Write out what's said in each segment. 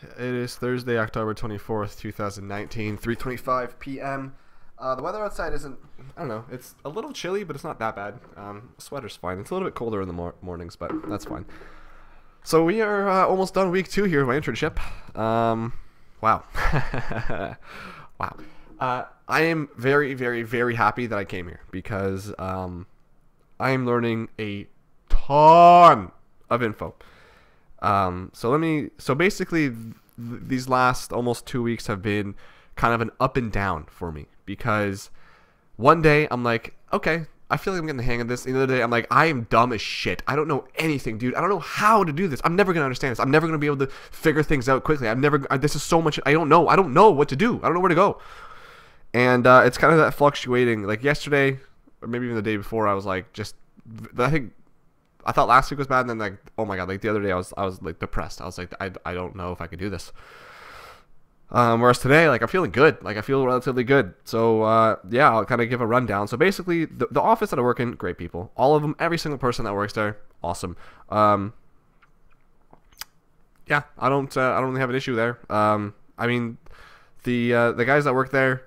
It is Thursday, October 24th, 2019, 3:25 p.m. The weather outside isn't, I don't know, it's a little chilly, but it's not that bad. Sweater's fine. It's a little bit colder in the mornings, but that's fine. So we are almost done week 2 here of my internship. Wow. Wow. I am very, very, very happy that I came here because I am learning a ton of info. So basically these last almost 2 weeks have been kind of an up and down for me because one day I'm like, okay, I feel like I'm getting the hang of this. The other day I'm like, I am dumb as shit. I don't know anything, dude. I don't know how to do this. I'm never going to understand this. I'm never going to be able to figure things out quickly. This is so much. I don't know what to do. I don't know where to go. And it's kind of that fluctuating. Like yesterday, or maybe even the day before, I was like, I thought last week was bad, and then like, oh my god, like the other day I was like depressed. I was like, I don't know if I could do this. Whereas today, like I'm feeling good. Like I feel relatively good. So yeah, I'll kind of give a rundown. So basically, the office that I work in, great people. All of them, every single person that works there, awesome. Yeah, I don't really have an issue there. I mean, the guys that work there,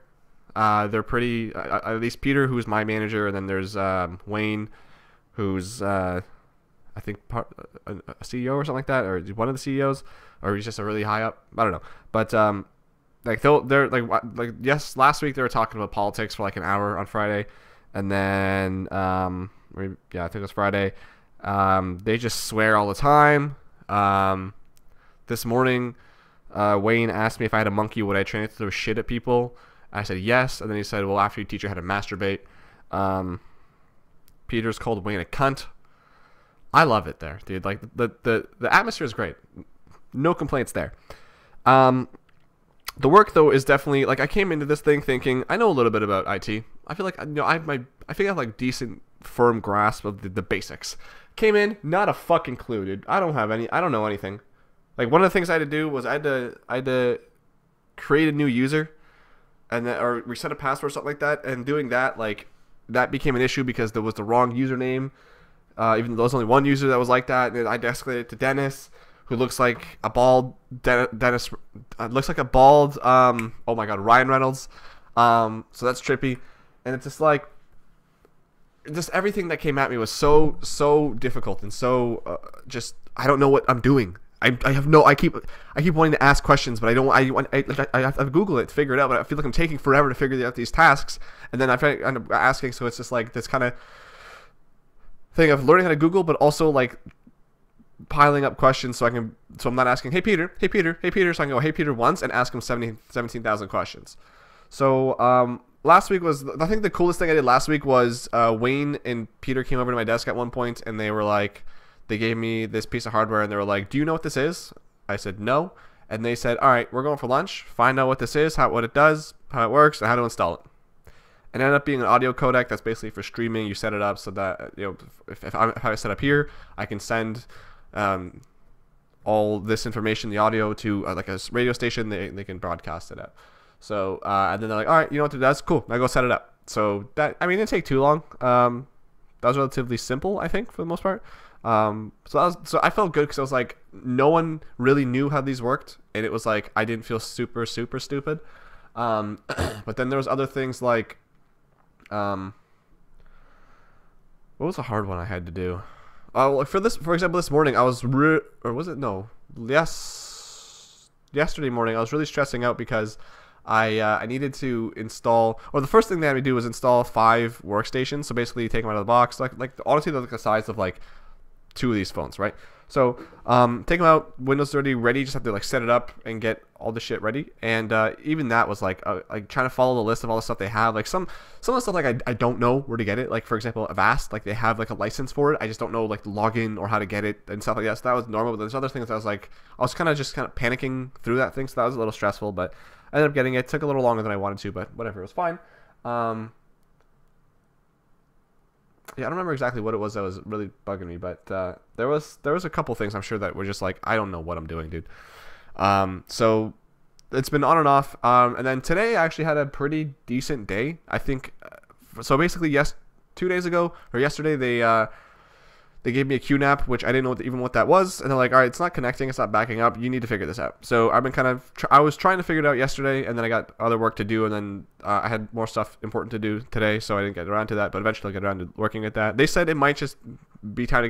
they're pretty. At least Peter, who's my manager, and then there's Wayne, who's I think a CEO or something like that, or one of the CEOs, or he's just a really high up. I don't know, but like they're like yes, last week they were talking about politics for like an hour on Friday, and then yeah, I think it was Friday. They just swear all the time. This morning, Wayne asked me if I had a monkey, would I train it to throw shit at people? I said yes, and then he said, well, after you teach her how to masturbate. Peter's called Wayne a cunt. I love it there, dude. Like the atmosphere is great. No complaints there. The work though is definitely like I came into this thing thinking I know a little bit about IT. I feel like I think I have like decent firm grasp of the basics. Came in, not a fucking clue, dude. I don't know anything. Like one of the things I had to do was I had to create a new user and then or reset a password or something like that, and doing that like that became an issue because there was the wrong username. Even though there was only one user that was like that, and I escalated it to Dennis, who looks like a bald Dennis. Looks like a bald. Oh my god, Ryan Reynolds. So that's trippy, and it's just like, just everything that came at me was so difficult and so just I don't know what I'm doing. I keep wanting to ask questions, but I don't. I have to Google it to figure it out. But I feel like I'm taking forever to figure out these tasks, and then I end up asking. So it's just like this kind of thing of learning how to Google, but also like piling up questions so I'm not asking, hey Peter, so I can go, hey Peter once and ask him 17,000 questions. So last week was, I think the coolest thing I did last week was Wayne and Peter came over to my desk at one point and they gave me this piece of hardware and they were like, do you know what this is? I said no, and they said, all right, we're going for lunch, find out what this is, what it does, how it works, and how to install it. And it ended up being an audio codec that's basically for streaming. You set it up so that, you know, if I set up here, I can send all this information, the audio, to like a radio station. They can broadcast it out. So and then they're like, all right, you know what it does? Cool. Now go set it up. So that, I mean, it didn't take too long. That was relatively simple, I think, for the most part. So I felt good because I was like, no one really knew how these worked, and it was like I didn't feel super stupid. But then there was other things like. What was a hard one I had to do? For example, this morning I was yesterday morning I was really stressing out because I needed to install, or the first thing they had me do was install 5 workstations. So basically, you take them out of the box, like honestly, they're like the size of like 2 of these phones, right? So take them out, Windows 30 ready, just have to like set it up and get all the shit ready. And even that was like trying to follow the list of all the stuff they have. Like some of the stuff like I don't know where to get it. Like for example, Avast, like they have like a license for it. I just don't know like the login or how to get it and stuff like that. So that was normal. But there's other things that I was kind of panicking through that thing. So that was a little stressful, but I ended up getting it. It took a little longer than I wanted to, but whatever, it was fine. Yeah, I don't remember exactly what it was that was really bugging me, but there was a couple things I'm sure that were just like, I don't know what I'm doing, dude. So it's been on and off. And then today I actually had a pretty decent day, I think. So basically, 2 days ago or yesterday, They gave me a QNAP, which I didn't know even what that was, and they're like, all right, it's not connecting, it's not backing up, you need to figure this out. So I've been kind of, I was trying to figure it out yesterday, and then I got other work to do, and then I had more stuff important to do today, so I didn't get around to that, but eventually I'll get around to working at that. They said it might just be time to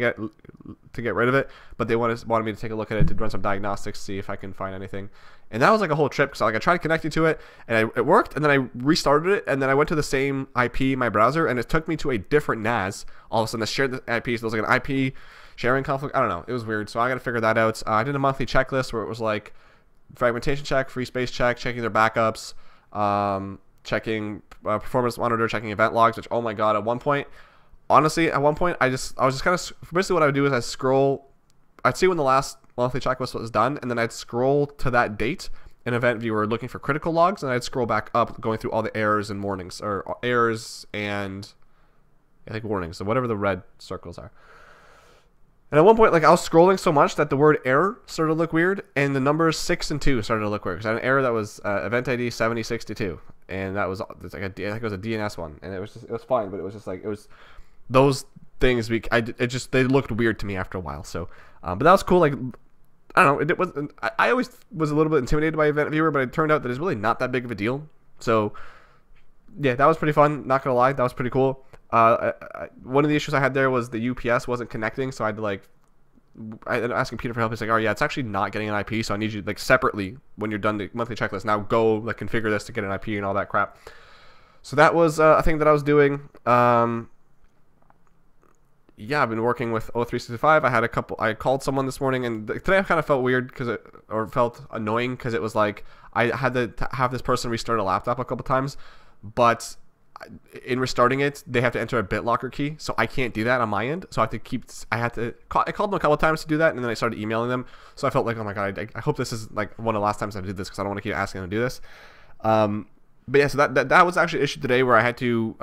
get rid of it, but they wanted me to take a look at it to run some diagnostics, see if I can find anything. And that was like a whole trip, because like I tried connecting to it, and it worked, and then I restarted it, and then I went to the same IP in my browser, and it took me to a different NAS. All of a sudden, I shared the IP, so there was like an IP sharing conflict. I don't know. It was weird, so I got to figure that out. I did a monthly checklist where it was like fragmentation check, free space check, checking their backups, checking performance monitor, checking event logs, which, oh my god, at one point, honestly, I was just kind of, basically what I would do is I'd see when the last monthly checklist was done, and then I'd scroll to that date in Event Viewer looking for critical logs, and I'd scroll back up going through all the errors and warnings, or errors and I think warnings, so whatever the red circles are. And at one point, like, I was scrolling so much that the word error started to look weird, and the numbers 6 and 2 started to look weird, because I had an error that was event ID 7062, and that was like I think it was a DNS one, and it was fine, but it was just like, it was those things they looked weird to me after a while. So but that was cool. Like, I don't know, it was, I always was a little bit intimidated by Event Viewer, but it turned out that it's really not that big of a deal. So yeah, that was pretty fun, not gonna lie. That was pretty cool. One of the issues I had there was the UPS wasn't connecting, so I ended up asking Peter for help. He's like, oh yeah, it's actually not getting an IP, so I need you, like, separately, when you're done the monthly checklist, now go, like, configure this to get an IP and all that crap. So that was a thing that I was doing. Yeah, I've been working with O365. I called someone this morning, and today I kind of felt weird felt annoying, because it was like I had to have this person restart a laptop a couple times, but in restarting it, they have to enter a BitLocker key, so I can't do that on my end. So I called them a couple times to do that, and then I started emailing them. So I felt like, oh my god, I hope this is like one of the last times I did this, because I don't want to keep asking them to do this. But yeah, so that was actually an issue today where I had to,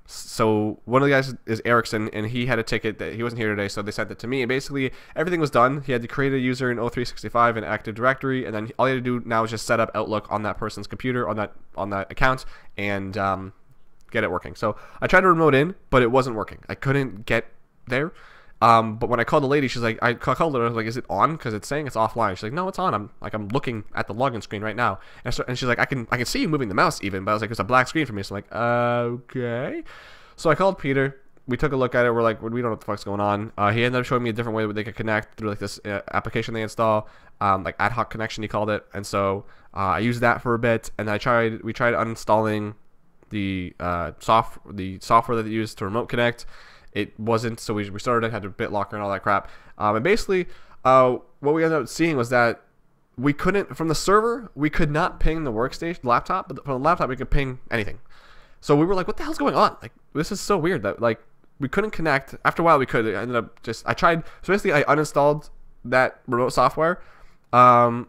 so one of the guys is Erickson, and he had a ticket that he wasn't here today, so they sent it to me, and basically everything was done. He had to create a user in O365 in Active Directory, and then all he had to do now is just set up Outlook on that person's computer, on that account, and get it working. So I tried to remote in, but it wasn't working. I couldn't get there. But when I called the lady, she's like, I called her, I was like, is it on? Because it's saying it's offline. She's like, no, it's on. I'm looking at the login screen right now. And she's like, I can see you moving the mouse even, but I was like, it's a black screen for me. So I'm like, okay. So I called Peter. We took a look at it. We're like, we don't know what the fuck's going on. He ended up showing me a different way that they could connect through like this application they install, like ad hoc connection he called it. And so I used that for a bit, and we tried uninstalling the software that they used to remote connect. It wasn't, so we restarted it, had to BitLocker and all that crap. And basically, what we ended up seeing was that we couldn't, from the server, we could not ping the workstation, laptop, but from the laptop, we could ping anything. So we were like, what the hell's going on? Like, this is so weird that, like, we couldn't connect. After a while, we could. I ended up I tried, so basically, I uninstalled that remote software, and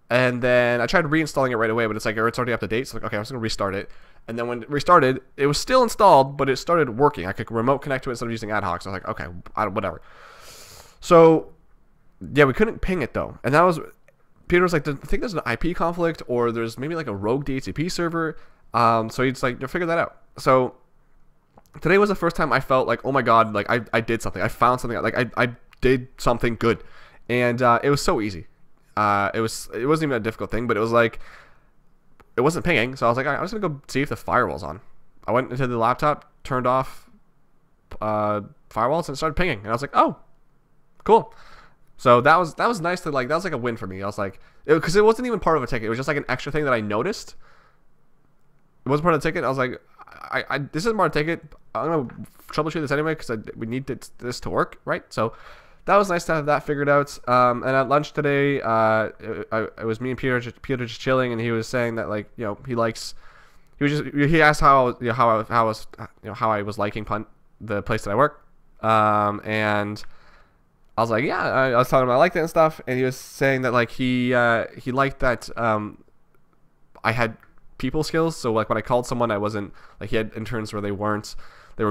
then I tried reinstalling it right away, but it's like, it's already up to date, so like, okay, I'm just going to restart it. And then when it restarted, it was still installed, but it started working. I could remote connect to it instead of using ad hoc. So I was like, okay, whatever. So, yeah, we couldn't ping it, though. And that was, Peter was like, I think there's an IP conflict, or there's maybe like a rogue DHCP server. So he's like, figure that out. So today was the first time I felt like, oh my god, like I did something. I found something. Like I did something good. And it was so easy. It wasn't even a difficult thing, but it was like, it wasn't pinging, so I was like, I'm just gonna go see if the firewall's on. I went into the laptop, turned off firewalls, and it started pinging. And I was like, oh, cool. So that was nice to, like, that was like a win for me. I was like, because it wasn't even part of a ticket. It was just like an extra thing that I noticed. It wasn't part of the ticket. I was like, this isn't part of the ticket. I'm gonna troubleshoot this anyway, because we need this to work, right? So that was nice to have that figured out. And at lunch today, it was me and Peter just chilling, and he was saying that, like, you know, he asked how I was liking the place that I work, and I was like, yeah, I was telling him I liked it and stuff, and he was saying that, like, he liked that I had people skills. So like when I called someone, I wasn't like, he had interns where they were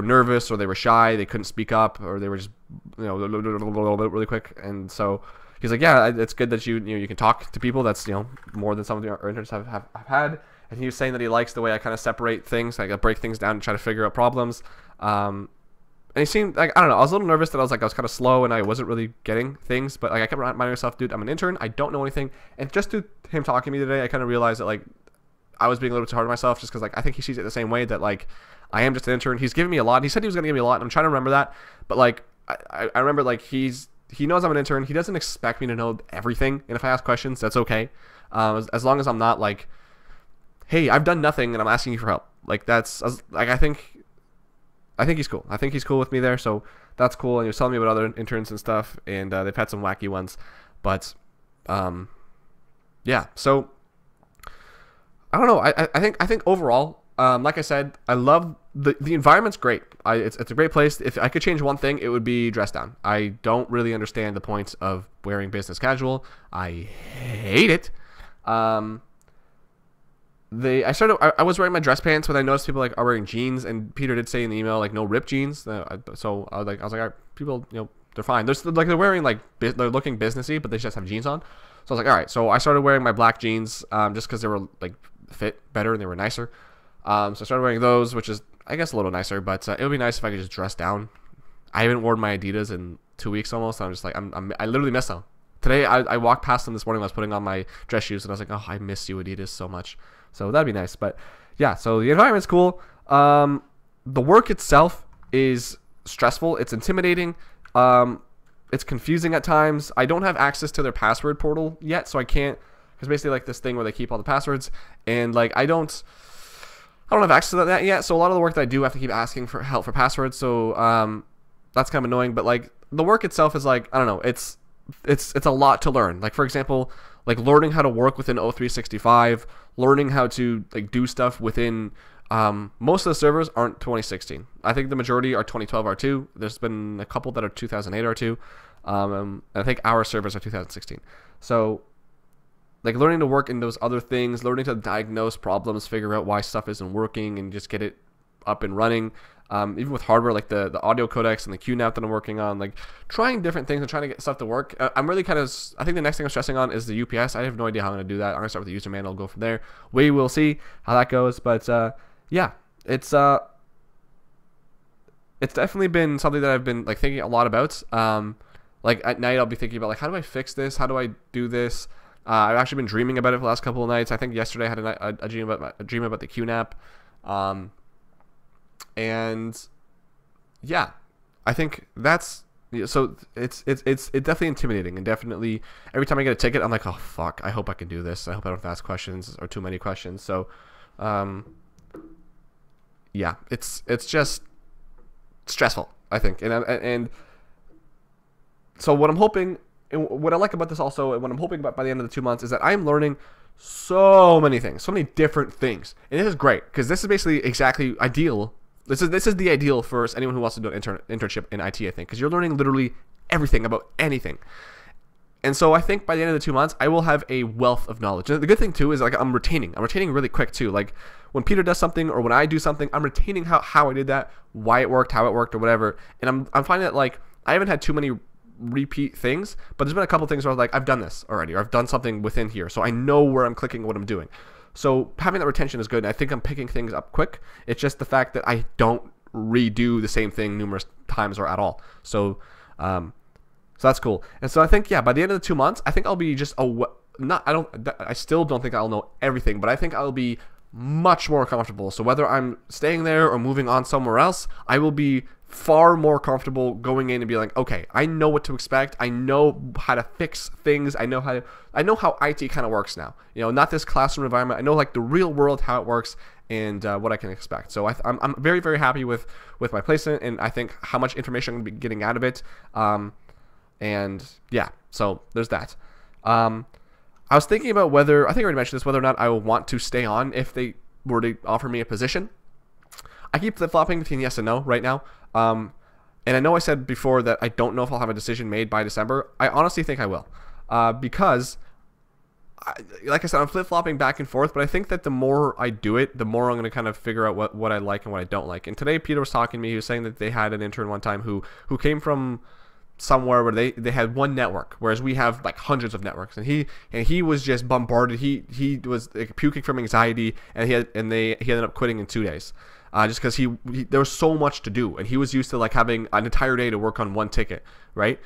nervous, or they were shy, they couldn't speak up, or they were just, you know, really quick. And so he's like, yeah, it's good that you can talk to people. That's, you know, more than some of our interns have had. And he was saying that he likes the way I kind of separate things, like I break things down and try to figure out problems. And he seemed like, I don't know, I was a little nervous that I was kind of slow and I wasn't really getting things, but like I kept reminding myself, dude, I'm an intern, I don't know anything. And just through him talking to me today, I kind of realized that like I was being a little too hard on myself, just because like I think he sees it the same way, that like I am just an intern. He's giving me a lot. He said he was gonna give me a lot, and I'm trying to remember that. But like I remember like he knows I'm an intern. He doesn't expect me to know everything, and if I ask questions, that's okay. As long as I'm not like, hey, I've done nothing and I'm asking you for help. Like that's like I think he's cool. I think he's cool with me there, so that's cool. And he was telling me about other interns and stuff, and they've had some wacky ones, but yeah. So I don't know. I think overall, like I said, I love the environment's great. It's a great place. If I could change one thing, it would be dress down. I don't really understand the point of wearing business casual. I hate it. I was wearing my dress pants, but I noticed people like are wearing jeans, and Peter did say in the email like no ripped jeans. So I was like, all right, people, they're fine. They're wearing like they're looking businessy, but they just have jeans on. So I was like, all right. So I started wearing my black jeans, just because they were like fit better and they were nicer. So I started wearing those, which is I guess a little nicer, but it would be nice if I could just dress down. I haven't worn my Adidas in 2 weeks almost. I'm just like I literally miss them. Today I walked past them this morning. I was putting on my dress shoes, and I was like, oh, I miss you, Adidas, so much. So that'd be nice. But yeah, so the environment's cool. The work itself is stressful. It's intimidating. It's confusing at times. I don't have access to their password portal yet, so I can't, because basically like this thing where they keep all the passwords, and like I don't have access to that yet. So a lot of the work that I do, I have to keep asking for help for passwords. So that's kind of annoying. But like the work itself is like, I don't know, it's a lot to learn. Like for example, like learning how to work within O365, learning how to like do stuff within most of the servers aren't 2016. I think the majority are 2012 R2. There's been a couple that are 2008 R2. And I think our servers are 2016. So like learning to work in those other things, learning to diagnose problems, figure out why stuff isn't working, and just get it up and running. Even with hardware like the audio codecs and the QNAP that I'm working on, like trying different things and trying to get stuff to work. I'm really I think the next thing I'm stressing on is the UPS. I have no idea how I'm going to do that. I'm going to start with the user manual, go from there. We will see how that goes. But yeah, it's definitely been something that I've been like thinking a lot about. Like at night I'll be thinking about like, how do I fix this? How do I do this? I've actually been dreaming about it for the last couple of nights. I think yesterday I had a dream about the QNAP. And yeah, I think that's, so it's definitely intimidating, and definitely every time I get a ticket, I'm like, oh fuck, I hope I can do this. I hope I don't have to ask questions or too many questions. So, yeah, it's just stressful, I think. And so what I'm hoping, and what I like about this also, and what I'm hoping about by the end of the 2 months, is that I'm learning so many things, so many different things. And this is great, because this is basically exactly ideal. This is the ideal for anyone who wants to do an internship in IT, I think, because you're learning literally everything about anything. And so I think by the end of the 2 months, I will have a wealth of knowledge. And the good thing too is like I'm retaining really quick too. Like when Peter does something or when I do something, I'm retaining how I did that, why it worked, how it worked, or whatever. And I'm finding that like I haven't had too many repeat things, but there's been a couple things where I was like, I've done this already, or I've done something within here, so I know where I'm clicking and what I'm doing. So having that retention is good, and I think I'm picking things up quick. It's just the fact that I don't redo the same thing numerous times or at all. So that's cool. And so I think, yeah, by the end of the 2 months, I think I'll be just I still don't think I'll know everything, but I think I'll be much more comfortable. So whether I'm staying there or moving on somewhere else, I will be far more comfortable going in and be like, okay, I know what to expect. I know how to fix things. I know how IT kind of works now. Not this classroom environment. I know like the real world, how it works, and what I can expect. So I'm very, very happy with my placement, and I think how much information I'm going to be getting out of it. And yeah, so there's that. I was thinking about whether, I think I already mentioned this, whether or not I will want to stay on if they were to offer me a position. I keep flip-flopping between yes and no right now. And I know I said before that I don't know if I'll have a decision made by December. I honestly think I will. Because, like I said, I'm flip-flopping back and forth, but I think that the more I do it, the more I'm going to kind of figure out what I like and what I don't like. And today Peter was talking to me. He was saying that they had an intern one time who came from somewhere where they had one network, whereas we have like hundreds of networks, and he was just bombarded. He was like puking from anxiety, and he ended up quitting in 2 days. just because there was so much to do, and he was used to like having an entire day to work on one ticket, right?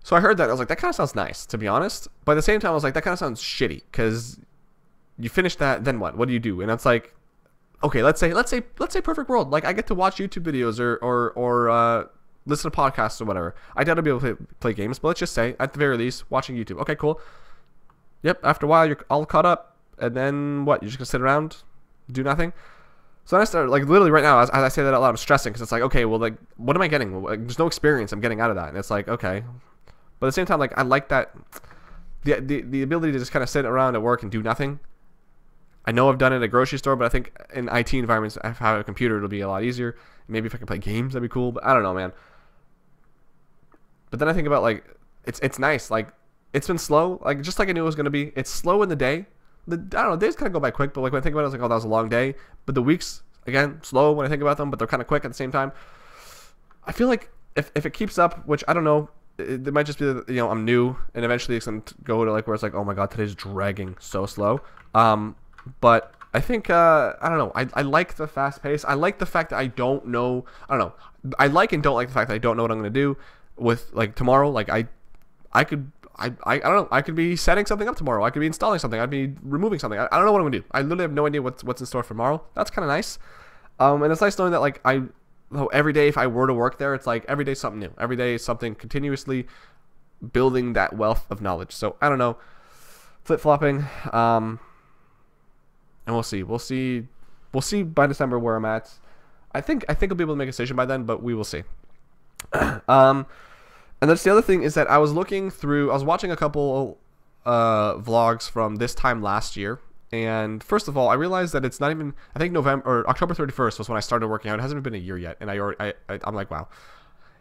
So I heard that, I was like, that kind of sounds nice, to be honest. But at the same time, I was like, that kind of sounds shitty, because you finish that, then what? What do you do? And it's like, okay, let's say perfect world. Like, I get to watch YouTube videos or listen to podcasts or whatever. I doubt I'll be able to play games, but let's just say, at the very least, watching YouTube. Okay, cool. Yep, after a while, you're all caught up. And then what? You're just going to sit around, do nothing? So then I started, like, literally right now, as I say that out loud, I'm stressing, because it's like, okay, well, like, what am I getting? Like, there's no experience I'm getting out of that. And it's like, okay. But at the same time, like, I like that, the ability to just kind of sit around at work and do nothing. I know I've done it at a grocery store, but I think in IT environments, if I have a computer, it'll be a lot easier. Maybe if I can play games, that'd be cool, but I don't know, man. But then I think about, like, it's nice. Like, it's been slow, like, just like I knew it was going to be. It's slow in the day. I don't know, days kind of go by quick, but like when I think about it, I was like, oh, that was a long day. But the weeks, again, slow when I think about them, but they're kind of quick at the same time. I feel like if it keeps up, which I don't know, it might just be that, you know, I'm new, and eventually it's going to go to like where it's like, oh my god, today's dragging so slow. But I think, I don't know, I like the fast pace. I like the fact that I don't know, I don't know. I like and don't like the fact that I don't know what I'm going to do with, like, tomorrow. Like, I don't know, I could be setting something up tomorrow. I could be installing something. I'd be removing something. I don't know what I'm going to do. I literally have no idea what's in store for tomorrow. That's kind of nice. And it's nice knowing that, like, every day if I were to work there, it's like every day something new. Every day something continuously building that wealth of knowledge. So, I don't know. Flip-flopping. And we'll see. We'll see by December where I'm at. I think I'll be able to make a decision by then, but we will see. And that's the other thing, is that I was watching a couple vlogs from this time last year. And first of all, I realized that it's not even, I think November or October 31st was when I started working out. It hasn't been a year yet. And I'm like, wow.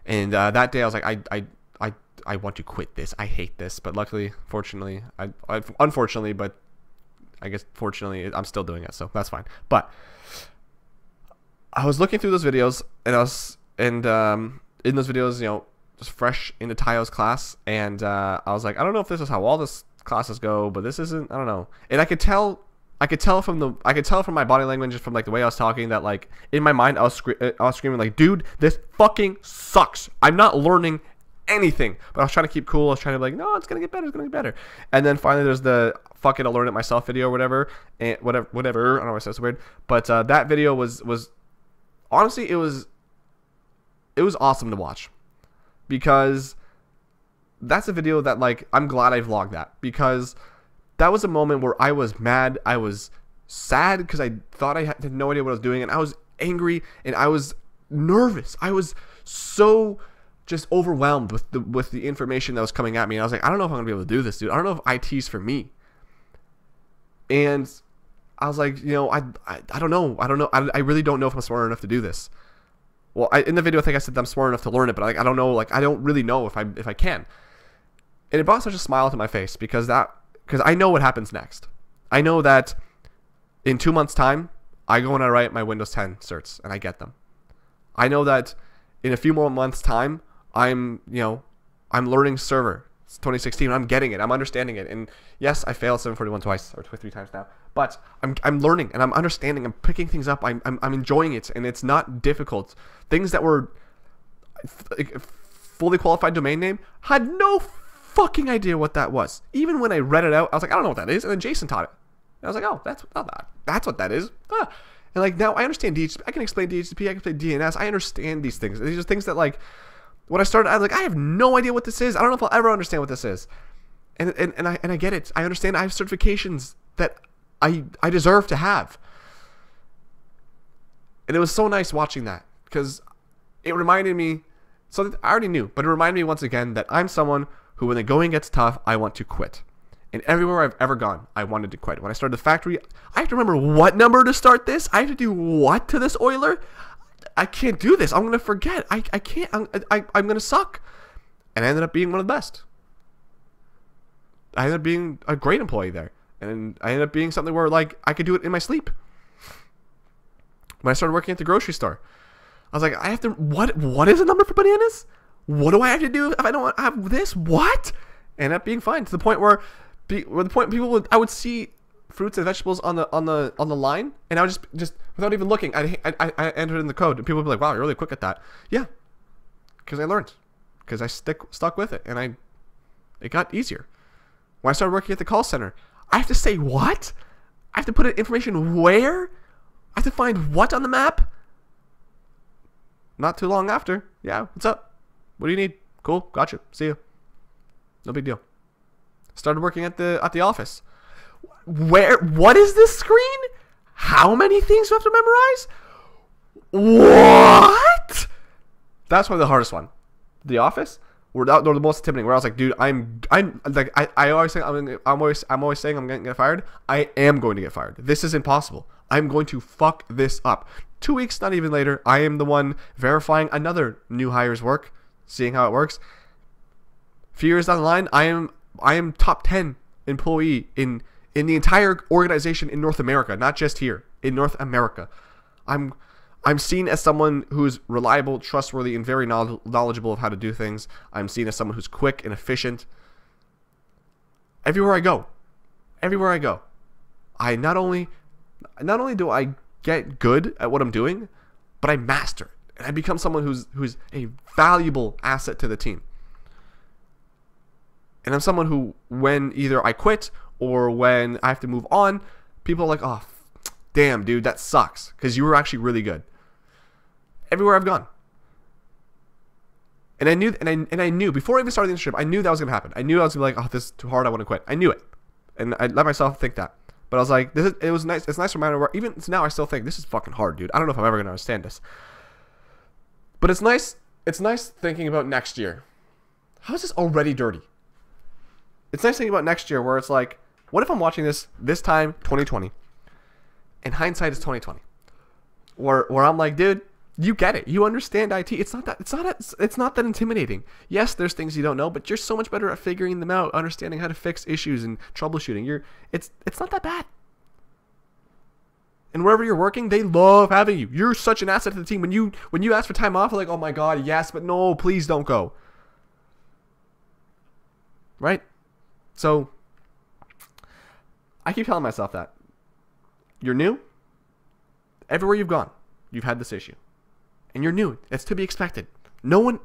And that day I was like, I want to quit this. I hate this. But luckily, fortunately, unfortunately, but I guess fortunately, I'm still doing it. So that's fine. But I was looking through those videos, and in those videos, you know, just fresh into Tayo's class, and I was like, I don't know if this is how all this classes go, but this isn't, I don't know. And I could tell from my body language, from like the way I was talking, that like in my mind I was screaming like, dude, this fucking sucks. I'm not learning anything. But I was trying to keep cool. I was trying to be like, no, it's gonna get better. It's gonna get better. And then finally there's the fuck it, I'll learn it myself video or whatever. And whatever. I don't know why it sounds so weird. But that video was honestly, it was awesome to watch, because that's a video that, like, I'm glad I vlogged that, because that was a moment where I was mad, I was sad because I thought I had no idea what I was doing, and I was angry, and I was nervous. I was so just overwhelmed with the information that was coming at me, and I was like, I don't know if I'm gonna be able to do this, dude. I don't know if IT's for me. And I was like, you know, I don't know. I really don't know if I'm smart enough to do this. Well, in the video, I think I said that I'm smart enough to learn it, but I don't know. Like, I don't really know if I can. And it brought such a smile to my face, because I know what happens next. I know that in 2 months' time, I go and I write my Windows 10 certs and I get them. I know that in a few more months' time, I'm learning server. It's 2016. I'm getting it. I'm understanding it. And yes, I failed 741 twice or 3 times now. But I'm learning and I'm understanding. I'm picking things up. I'm enjoying it, and it's not difficult. Things that were fully qualified domain name, had no fucking idea what that was. Even when I read it out, I was like, I don't know what that is. And then Jason taught it. And I was like, oh, that's what that is. Ah. And like, now I understand DHCP. I can explain DHCP. I can explain DNS. I understand these things. These are things that, like, when I started, I was like, I have no idea what this is. I don't know if I'll ever understand what this is. And I get it. I understand. I have certifications that I deserve to have. And it was so nice watching that, because it reminded me something I already knew, but it reminded me once again that I'm someone who, when the going gets tough, I want to quit. And everywhere I've ever gone, I wanted to quit. When I started the factory, I have to remember what number to start this. I have to do what to this oiler. I can't do this. I'm going to forget. I can't. I'm going to suck. And I ended up being one of the best. I ended up being a great employee there. And I ended up being something where, like, I could do it in my sleep. When I started working at the grocery store, I was like, I have to, what is a number for bananas? What do I have to do if I don't have this? What? Ended up being fine, to the point where people would, I would see fruits and vegetables on the line, and I would just without even looking, I entered in the code, and people would be like, "Wow, you're really quick at that." Yeah, because I learned, because I stuck with it, and it got easier. When I started working at the call center, I have to say what? I have to put in information where? I have to find what on the map? Not too long after, yeah, what's up? What do you need? Cool, gotcha. See you. No big deal. Started working at the office. What is this screen? How many things do I have to memorize? What? That's probably the hardest one. The office? They're the most intimidating. Where I was like, dude, I'm like, I always say I'm always saying I'm going to get fired. I am going to get fired. This is impossible. I'm going to fuck this up. 2 weeks, not even later, I am the one verifying another new hire's work, seeing how it works. A few years down the line, I am top 10 employee in the entire organization in North America, not just here in North America. I'm seen as someone who's reliable, trustworthy, and very knowledgeable of how to do things. I'm seen as someone who's quick and efficient. Everywhere I go, I not only do I get good at what I'm doing, but I master it, and I become someone who's a valuable asset to the team. And I'm someone who, when either I quit or when I have to move on, people are like, "Oh, damn, dude, that sucks," because you were actually really good. Everywhere I've gone. And I knew before I even started the internship, I knew that was gonna happen. I knew I was gonna be like, "Oh, this is too hard, I want to quit." I knew it, and I let myself think that. But I was like, it was nice. It's a nice reminder. Where even now, I still think this is fucking hard, dude. I don't know if I'm ever gonna understand this. But it's nice. It's nice thinking about next year. How is this already dirty? It's nice thinking about next year, where it's like, what if I'm watching this time, 2020, and hindsight is 2020, where I'm like, dude, you get it. You understand IT. It's not that intimidating. Yes, there's things you don't know, but you're so much better at figuring them out, understanding how to fix issues and troubleshooting. It's not that bad. And wherever you're working, they love having you. You're such an asset to the team. When you ask for time off, they're like, "Oh my God, yes, but no, please don't go." Right? So I keep telling myself that. You're new. Everywhere you've gone, you've had this issue. And you're new. It's to be expected. No one,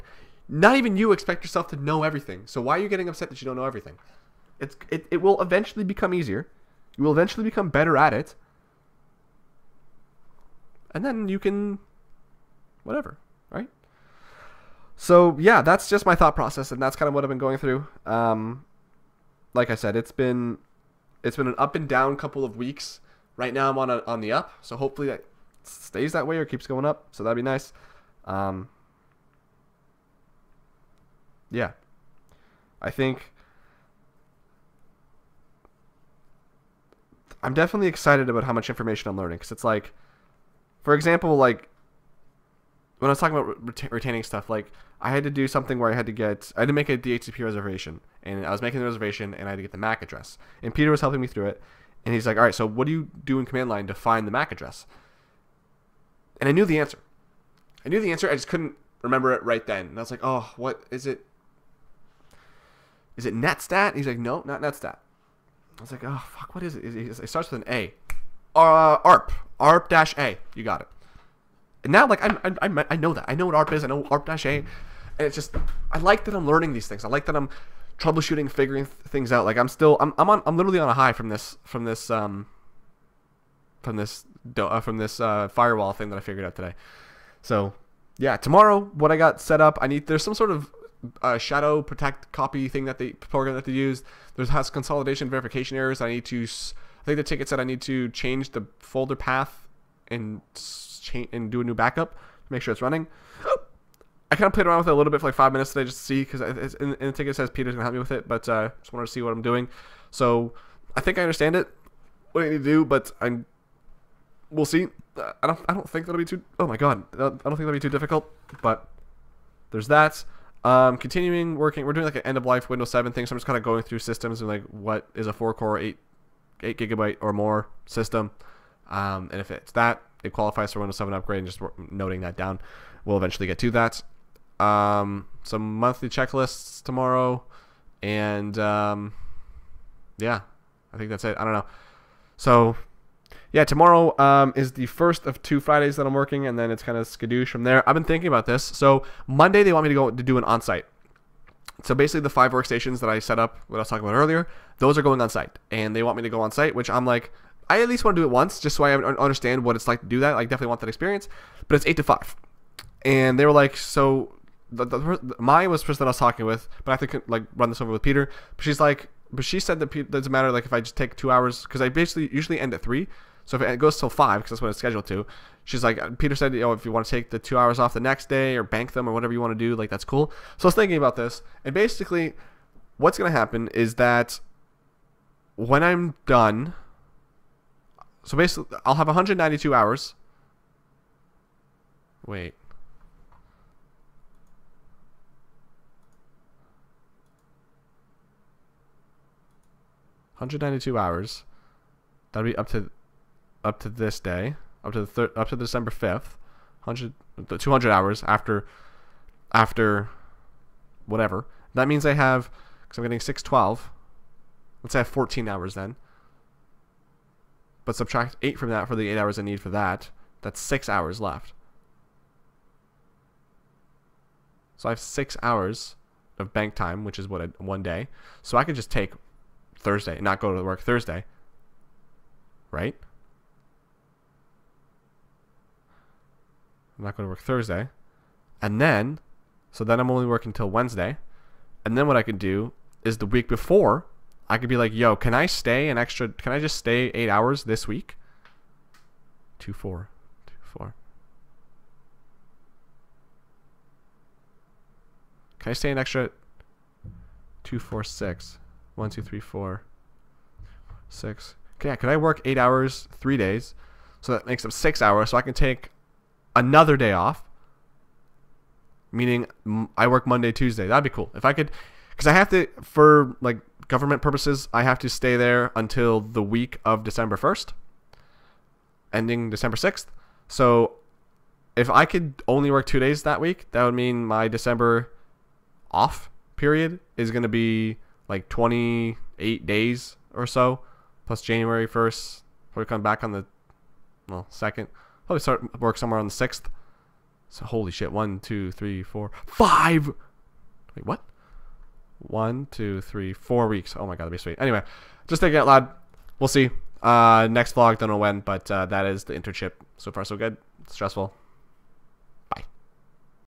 not even you, expect yourself to know everything. So why are you getting upset that you don't know everything? It will eventually become easier. You will eventually become better at it. And then you can, whatever, right? So yeah, that's just my thought process, and that's kind of what I've been going through. Like I said, it's been an up and down couple of weeks. Right now I'm on the up, so hopefully that stays that way or keeps going up. So that'd be nice. Yeah, I think I'm definitely excited about how much information I'm learning, because it's like, for example, like when I was talking about retaining stuff, like I had to do something where I had to make a DHCP reservation, and I was making the reservation, and I had to get the MAC address, and Peter was helping me through it, and he's like, "All right, so what do you do in command line to find the MAC address?" And I knew the answer. I just couldn't remember it right then. And I was like, "Oh, what is it? Is it netstat?" He's like, "No, not netstat." I was like, "Oh, fuck, what is it?" It starts with an A. ARP-A. You got it. And now, like, I know that. I know what ARP is. I know ARP-A. And it's just, I like that I'm learning these things. I like that I'm troubleshooting, figuring things out. Like, I'm literally on a high from this firewall thing that I figured out today. So yeah, tomorrow what I got set up, there's some sort of shadow protect copy thing program that they use. Has consolidation verification errors. I think the ticket said I need to change the folder path and do a new backup to make sure it's running. I kind of played around with it a little bit for like 5 minutes today just to see, because in the ticket it says Peter's gonna help me with it, but just wanted to see what I'm doing. So I think I understand it, what I need to do, but we'll see. I don't think that'll be too. Oh my God, I don't think that'll be too difficult. But there's that. Continuing working. We're doing like an end of life Windows 7 thing. So I'm just kind of going through systems and like what is a 4-core 8 gigabyte or more system, and if it's that, it qualifies for Windows 7 upgrade. And just noting that down. We'll eventually get to that. Some monthly checklists tomorrow, and yeah, I think that's it. I don't know. So yeah, tomorrow is the first of 2 Fridays that I'm working, and then it's kind of skadoosh from there. I've been thinking about this. So Monday they want me to go to do an on-site. So basically the 5 workstations that I set up, what I was talking about earlier, those are going on site, and they want me to go on site, which I'm like, I at least want to do it once, just so I understand what it's like to do that. I definitely want that experience, but it's 8 to 5, and they were like, so Maya was the person that I was talking with, but I have to like run this over with Peter. But she's like, but she said that it doesn't matter, like if I just take 2 hours, because I basically usually end at 3. So if it goes till 5, because that's what it's scheduled to, she's like, Peter said, if you want to take the 2 hours off the next day or bank them or whatever you want to do, like that's cool. So I was thinking about this, and basically what's going to happen is that when I'm done, so basically I'll have 192 hours. Wait. $192 hours. That'll be up to this day, up to December 5th, 200 hours after whatever. That means I have, because I'm getting 612. Let's say I have 14 hours then. But subtract 8 from that for the 8 hours I need for that. That's 6 hours left. So I have 6 hours of bank time, which is what, 1 day. So I could just take Thursday and not go to work Thursday. Right? I'm not going to work Thursday. And then, so then I'm only working till Wednesday. And then what I could do is the week before, I could be like, yo, can I just stay 8 hours this week? 2, 4, 2, 4. Can I stay an extra 2, 4, 6? 1, 2, 3, 4, 6. Okay, could I work 8 hours, 3 days? So that makes up 6 hours. So I can take another day off. Meaning I work Monday, Tuesday. That'd be cool. If I could, because I have to, for like government purposes, I have to stay there until the week of December 1st, ending December 6th. So if I could only work 2 days that week, that would mean my December off period is going to be like 28 days or so, plus January 1st. Probably come back on the 2nd. Probably start work somewhere on the 6th. So holy shit, 1, 2, 3, 4, 5. Wait, what? 1, 2, 3, 4 weeks. Oh my god, that'd be sweet. Anyway, just thinking out loud. We'll see. Next vlog, don't know when, but that is the internship. So far, so good. Stressful.